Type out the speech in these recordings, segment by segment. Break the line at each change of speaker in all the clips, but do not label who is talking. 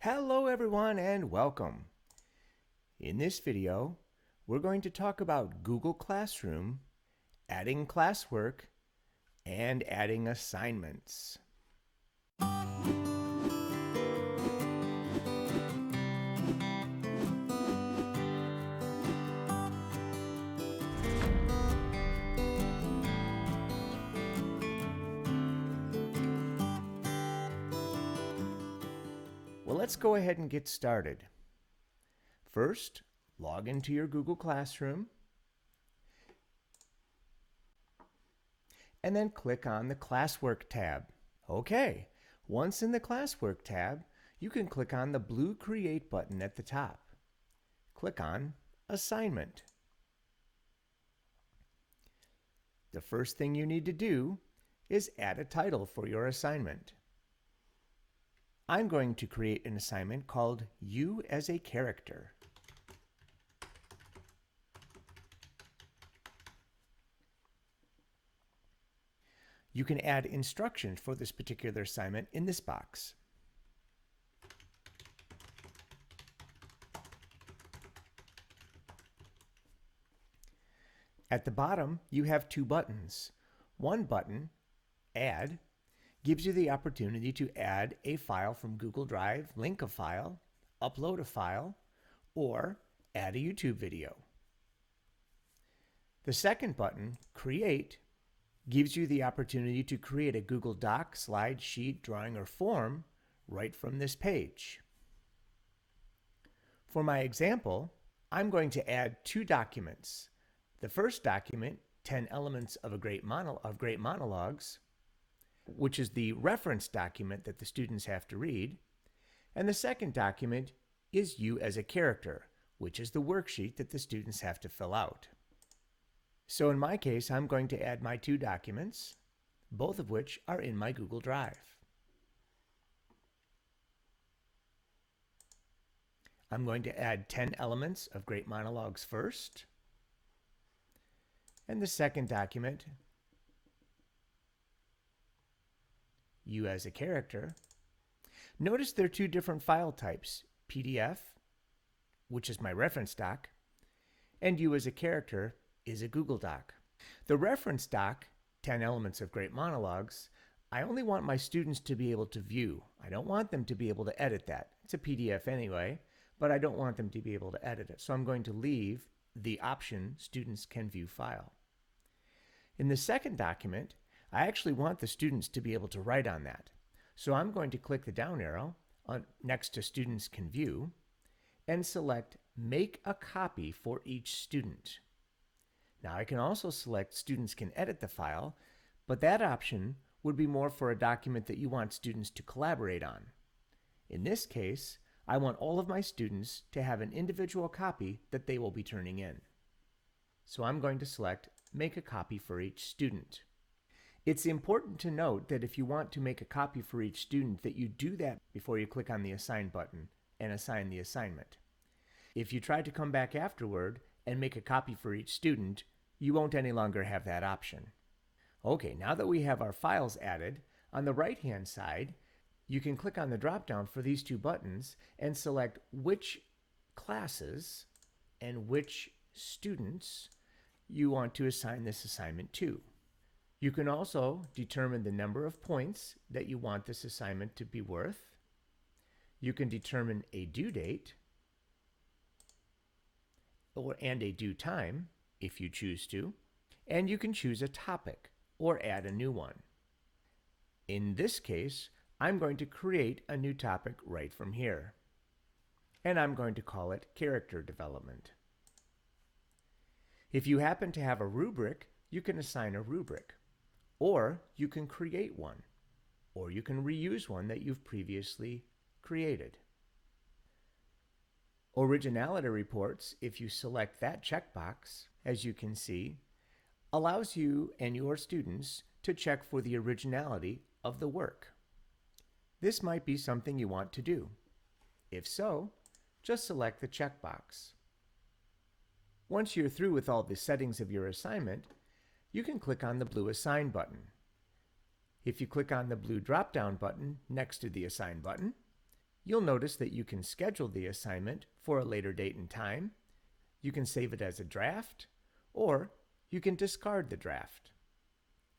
Hello everyone and welcome. In this video, we're going to talk about Google Classroom, adding classwork, and adding assignments. Well, let's go ahead and get started. First, log into your Google Classroom, and then click on the Classwork tab. Okay, once in the Classwork tab, you can click on the blue Create button at the top. Click on Assignment. The first thing you need to do is add a title for your assignment. I'm going to create an assignment called You as a Character. You can add instructions for this particular assignment in this box. At the bottom, you have two buttons. One button, Add, gives you the opportunity to add a file from Google Drive, link a file, upload a file, or add a YouTube video. The second button, Create, gives you the opportunity to create a Google Doc, slide, sheet, drawing, or form right from this page. For my example, I'm going to add two documents. The first document, 10 Elements of Great Monologues, which is the reference document that the students have to read. And the second document is You as a Character, which is the worksheet that the students have to fill out. So in my case, I'm going to add my two documents, both of which are in my Google Drive. I'm going to add 10 Elements of Great Monologues first, and the second document, You as a Character. Notice there are two different file types, PDF, which is my reference doc, and You as a Character is a Google Doc. The reference doc, 10 Elements of Great Monologues, I only want my students to be able to view. I don't want them to be able to edit that. It's a PDF anyway, but I don't want them to be able to edit it. So I'm going to leave the option Students Can View File. In the second document, I actually want the students to be able to write on that. So I'm going to click the down arrow next to Students Can View and select Make a Copy for Each Student. Now I can also select Students Can Edit the file, but that option would be more for a document that you want students to collaborate on. In this case, I want all of my students to have an individual copy that they will be turning in. So I'm going to select Make a Copy for Each Student. It's important to note that if you want to make a copy for each student, that you do that before you click on the Assign button and assign the assignment. If you try to come back afterward and make a copy for each student, you won't any longer have that option. Okay, now that we have our files added, on the right-hand side, you can click on the drop-down for these two buttons and select which classes and which students you want to assign this assignment to. You can also determine the number of points that you want this assignment to be worth. You can determine a due date and a due time if you choose to, and you can choose a topic or add a new one. In this case, I'm going to create a new topic right from here, and I'm going to call it Character Development. If you happen to have a rubric, you can assign a rubric, or you can create one, or you can reuse one that you've previously created. Originality Reports, if you select that checkbox, as you can see, allows you and your students to check for the originality of the work. This might be something you want to do. If so, just select the checkbox. Once you're through with all the settings of your assignment, you can click on the blue Assign button. If you click on the blue drop-down button next to the Assign button, you'll notice that you can schedule the assignment for a later date and time, you can save it as a draft, or you can discard the draft.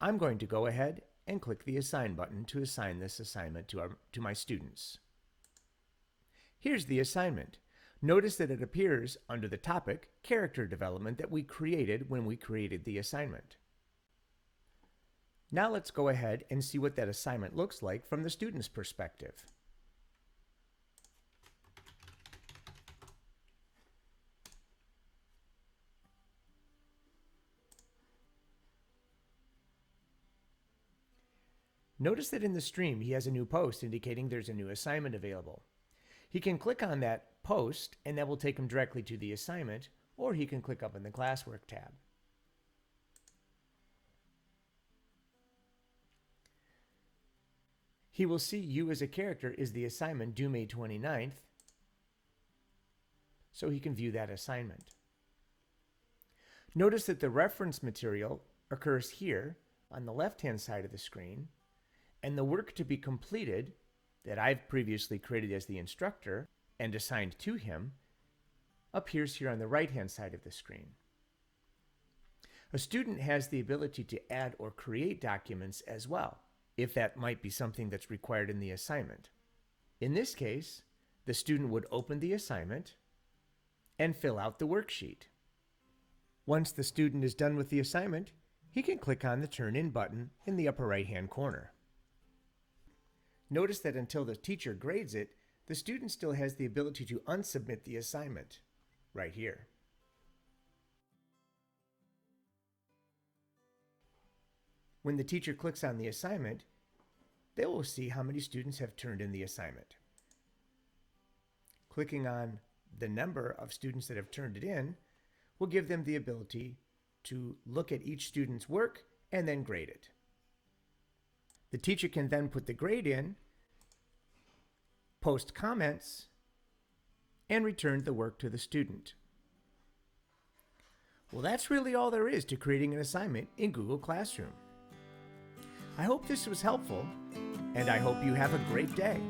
I'm going to go ahead and click the Assign button to assign this assignment to my students. Here's the assignment. Notice that it appears under the topic Character Development that we created when we created the assignment. Now let's go ahead and see what that assignment looks like from the student's perspective. Notice that in the stream he has a new post indicating there's a new assignment available. He can click on that post and that will take him directly to the assignment, or he can click up in the Classwork tab. He will see you as a character is the assignment due May 29th, so he can view that assignment. Notice that the reference material occurs here on the left-hand side of the screen, and the work to be completed that I've previously created as the instructor and assigned to him appears here on the right-hand side of the screen. A student has the ability to add or create documents as well, if that might be something that's required in the assignment. In this case, the student would open the assignment and fill out the worksheet. Once the student is done with the assignment, he can click on the Turn In button in the upper right-hand corner. Notice that until the teacher grades it, the student still has the ability to unsubmit the assignment right here. When the teacher clicks on the assignment, they will see how many students have turned in the assignment. Clicking on the number of students that have turned it in will give them the ability to look at each student's work and then grade it. The teacher can then put the grade in, post comments, and return the work to the student. Well, that's really all there is to creating an assignment in Google Classroom. I hope this was helpful, and I hope you have a great day.